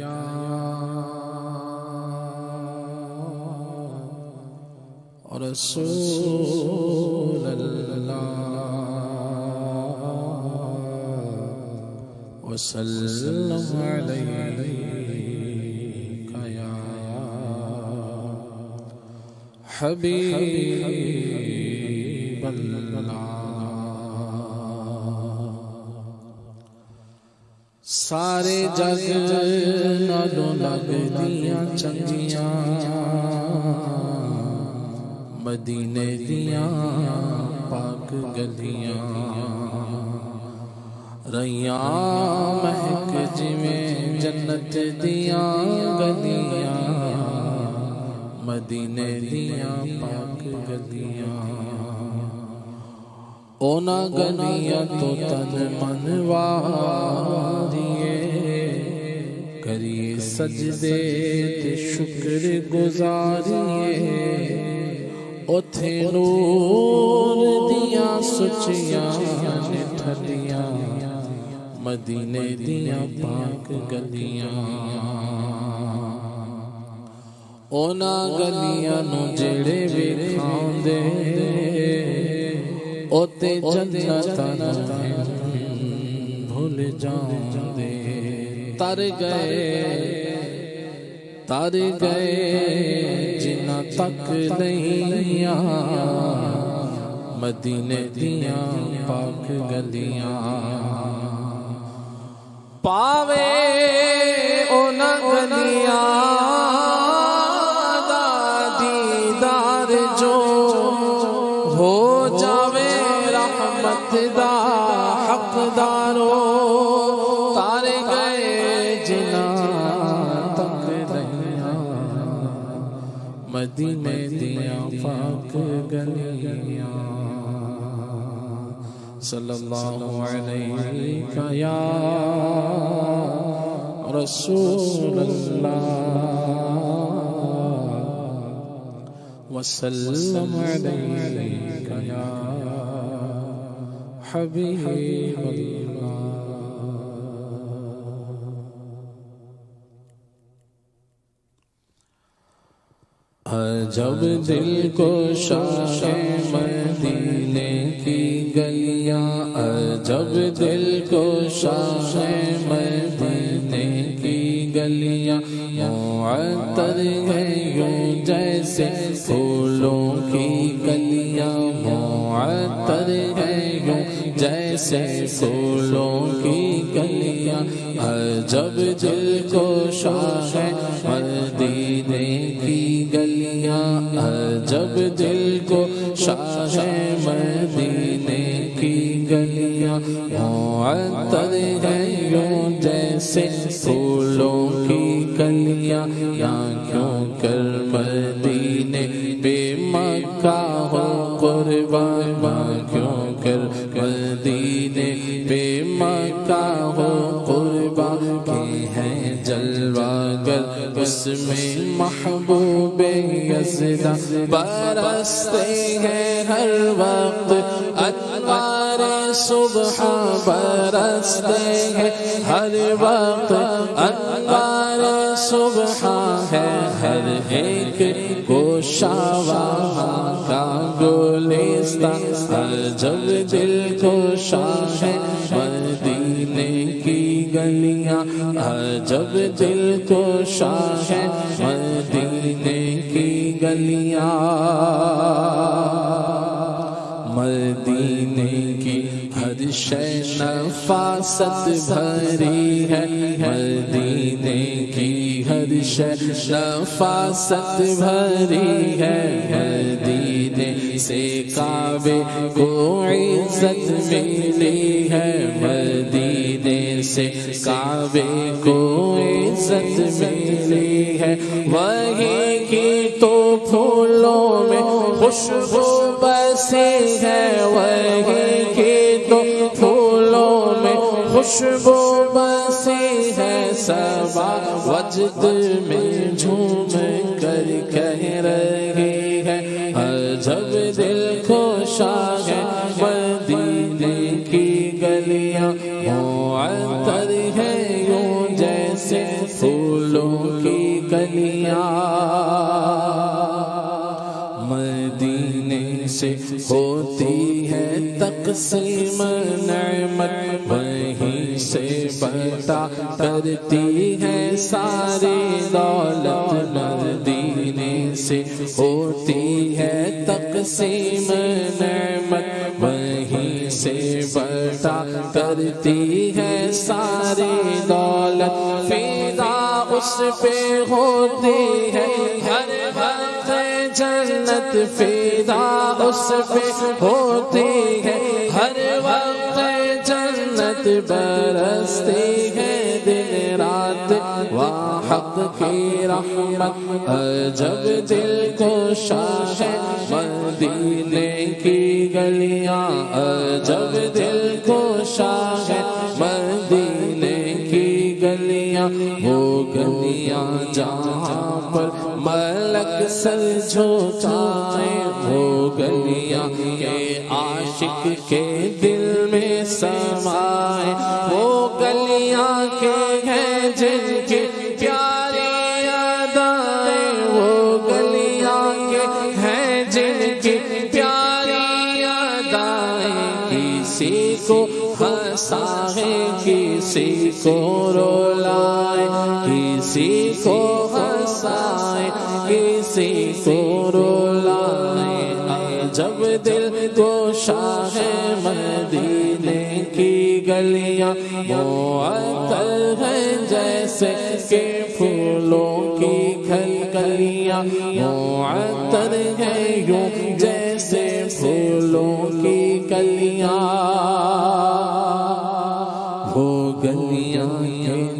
یا رسول اللہ وسلم علیک یا حبیب اللہ۔ سارے جگ نالوں لگدیاں چنگیاں مدینے دیاں پاک گلیاں، ریاں مہک جویں جنت دیاں گلیاں مدینے دیاں پاک گلیاں۔ اونا گلیاں تو تن من واریے، کریے سجدے تے شکر گزاریے، اوتھے نور دیاں سچیاں ٹھلیاں مدینے دیاں پاک گلیاں۔ اونا گلیاں نو جڑے ویکھاندے اوتے جنتاں نوں بھول جاندے، تر گئے جنہاں تک نہیں مدینے دیاں پاک گلیاں۔ پاوے اونا گلیاں دا دیدار جو ہو جاوے رحمت دا حقدارو، تار گئے جنہاں تک نہیں مدینے دیاں پاک گلیاں۔ صلی اللہ علیہ یا رسول اللہ وسلم علیک یا حبیب اللہ۔ عجب دل کو شاہ مدینے کی گلیاں، عجب دل کو شاہ مدینے کی گلیاں، معطر ہیں یوں جیسے پھولوں کی کلیاں، معطر ہیں یوں جیسے پھولوں کی کلیاں۔ عجب دل کو شاہ مدینے کی گلیاں، عجب دل کو شاہ مدینے کی گلیاں، معطر ہیں یوں جیسے پھولوں کی کلیاں۔ یا کیوں کر مدینے بے مکہ ہو قربان، کیوں کر مدینے بے مکہ ہو قربان، کہ ہیں جلوہ گر اس میں محبوب یزداں، برستے ہیں ہر وقت انوار صبح، برستے ہیں ہر وقت انوار صبح، ہے ہر ایک گوشہ وہاں کا گلستان۔ عجب دل کو شاہ مدینے کی گلیاں، عجب دل کو شاہ مدینے کی گلیاں۔ مدینے کی ہر شے نفاست بھری ہے، مدینے کی ہر شے نفاست بھری ہے، مدینے سے کعبے کو عزت ملی ہے، مدینے سے کعبے کو عزت ملی ہے۔ وہی کی تو پھولوں میں خوشبو بسی ہے، وہی کی تو پھولوں میں خوشبو بسی ہے، صبا وجد میں جھوم کر کہہ رہی ہے، عجب دل کو شاہ مدینے کی گلیاں، معطر ہے یوں جیسے جیسے پھولوں کی کلیاں، مدینے سے ہوتی ہے تقسیم نعمت، وہیں سے بتا کرتی ہے ساری دولت، مدینے سے ہوتی ہے تقسیم نعمت، وہیں سے بتا کرتی ہے ساری دولت، فدا اس پہ ہوتی ہے ہر وقت جنت، فدا اس پہ ہوتی ہے ہر وقت جنت، برستی ہے دن رات وہاں حق کی رحمت، عجب دل کو شاہ ہے مدینے کی گلیاں، عجب دل کو شاہ ہے مدینے کی گلیاں، وہ گلیاں جہاں پر ملک سر جھکائے، وہ گلیاں کے عاشق کے دل میں سمائے، وہ گلیاں کے ہیں جن کی پیاری ادائیں، وہ گلیاں کے ہیں جن کی پیاری ادائیں، کسی کو ہنسائے کسی کو رولائے، کسی کو ہنسائے کسی کو رولائے، عجب دل گوشا ہے مدینے کی گلیاں، معطر ہیں جیسے کہ پھولوں کی کھلکلیاں، معطر ہیں یوں جیسے پھولوں کی کلیاں، وہ گلیاں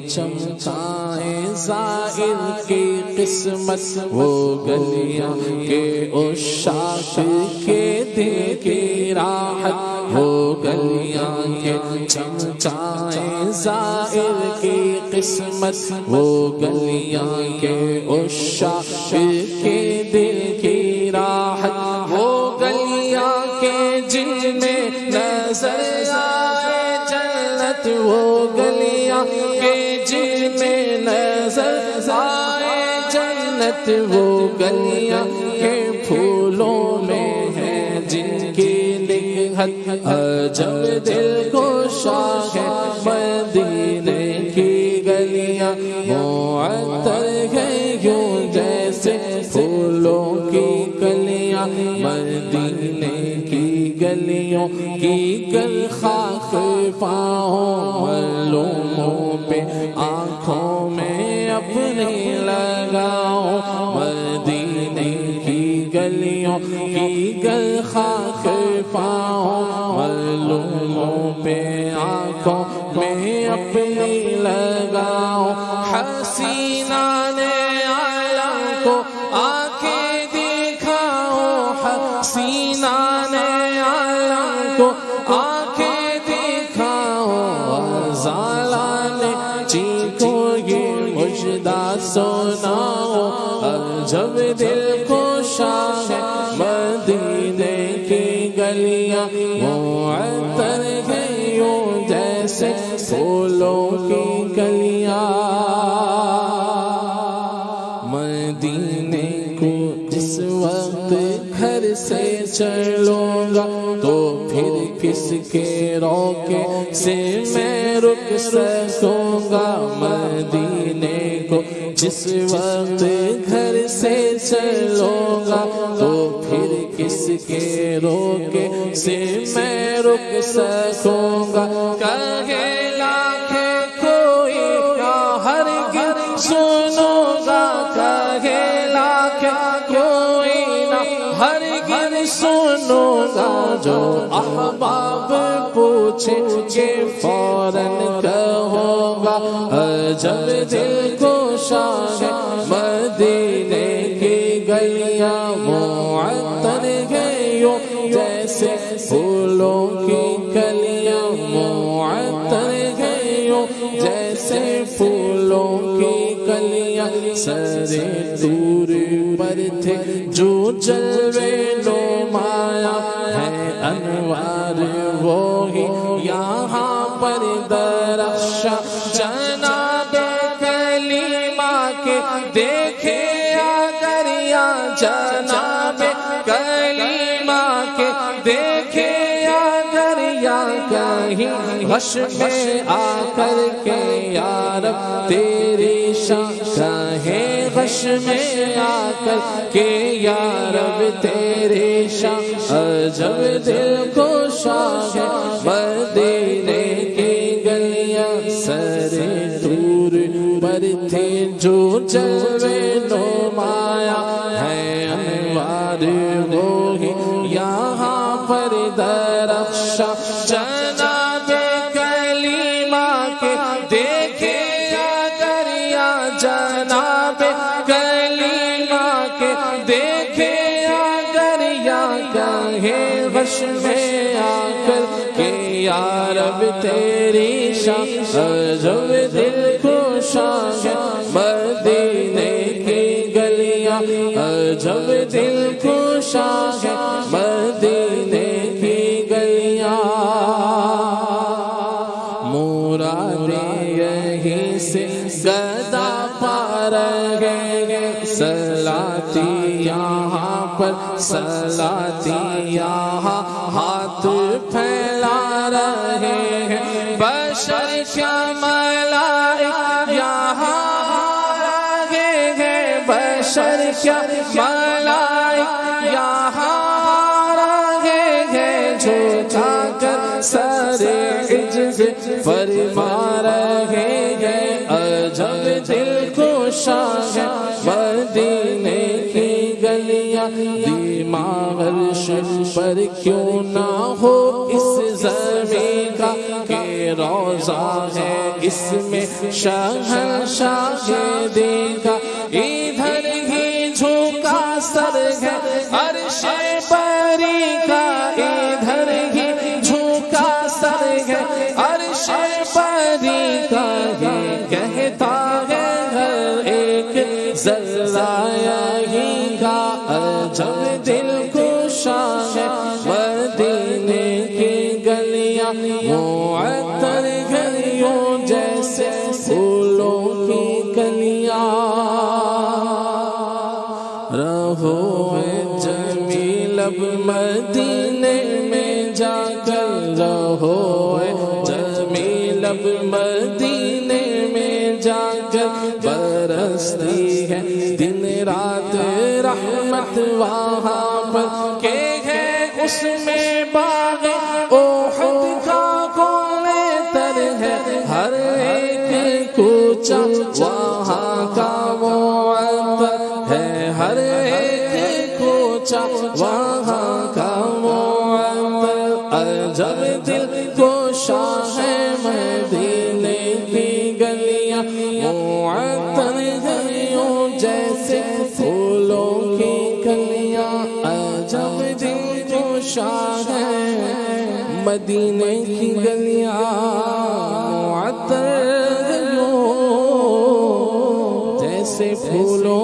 چمچائیں زائر کی قسمت، وہ گلیاں کے عشاق کے دل کی راحت، وہ گلیاں کے چمچائیں زائر کی قسمت، وہ گلیاں کے عشاق کے دل کی راحت، وہ گلیاں کے جن میں نظر آئے جنت، وہ گلیاں کے جن میں نظر آئے جنت، وہ گلیاں کے پھولوں میں ہے جن کی نگہت، عجب دل کو شاہ ہے مدینے کی گلیاں، معطر ہے یوں جیسے پھولوں کی کلیاں، مدینے کی گلیوں کی گل خاک پاؤں، معلوموں پہ آنکھوں میں اپنی لگاؤں، مدینے کی گلیوں کی گل خاک پاؤں، معلوموں پہ آنکھوں میں اپنی لگاؤں، حسینہ نے عالم کو آ کے دکھاؤں، حسینہ نے عالم کو آ کے دکھاؤں، زالان چیخو یہ مجدہ سناؤ، عجب دل کو شاہ ہے مدینے کی گلیاں، معطر ہے یوں جیسے پھولوں کی کلیاں، مدینے کو جس وقت گھر سے چلوں گا تو پھر کس کے روکے سے میں رک سکوں گا، مدینے کو جس وقت گھر سے چلوں گا تو پھر کس کے روکے سے میں رک سکوں گا، کہے لاکھ کوئی نہ ہرگز سنوں گا، کہے لاکھ کوئی نہ ہرگز سنوں گا، جو احباب پوچھے کہ فوراً کہوں گا، عجب دل کو شاہ ہے مدینے کی گلیاں، معطر ہے یوں جیسے پھولوں کی کلیاں، معطر ہے یوں جیسے پھولوں کی کلیاں، سرے دور پر تھے جو جلوے نمایاں ہے انوار وہی یہاں پر درخشاں، جناب دیکھے اگر یا جناب کلیمہ کے دیکھے اگر یا کہیں غش میں آ کر کے یا رب تیری شان کہیں غش میں آ کر کے یا رب تیری شان عجب دل کو شان ہے مدینے کی گلیاں سر طور پر تھے جو جلوے نمایا ہے انوار وہی یہاں پر درخشاں جناب کلیمہ کے دیکھے اگر یا جناب کلیمہ کے دیکھے اگر یا کہیں غش میں آ کر کہ یا رب تیری شان عجب دل کو شان ہے مدینے کی گلیاں عجب دل کو شان ہے مدینے کی گلیاں مرادیں یہیں سے گدا پا رہے ہیں صلاتی یہاں پر صلاتی یہاں ہاتھ پھیلا رہے ہیں بشر کیا ملائک یہاں آ رہے ہیں بشر کیا ملائک یہاں آ رہے ہیں جھکا کر سر عجز فرما رہے ہیں عجب دل کو شان ہے مدینے کی گلیاں دماغ عرش پر کیوں نہ ہو اس زمین کا کہ روضہ ہے اس میں شہنشاہ دین کا ادھر ہی جھکا سر ہے عرش بری کا ادھر ہی جھکا سر ہے عرش بری کا یہ کہتا ہے ہر ایک ذرہ یہی کا عجب دل کو شان ہے مدینے کی گلیاں معطر گلیوں جیسے پھولوں کی کلیاں رہو جمیل اب مدینے میں جا کر رہو جمیل اب مدینے میں جا کر برستی ہے دن رات رحمت وہاں پر کہ ہے اس میں باغ احد کا کولے تر ہے ہر ایک کوچہ وہاں کا معطر ہے ہر ایک کوچہ وہاں کا معطر عجب دل کو شان ہے مدینے کی گلیاں معطر گلیوں جیسے پھولوں کی کلیاں عجب دل کو شان ہے مدینے کی گلیاں معطر گلیوں جیسے پھولوں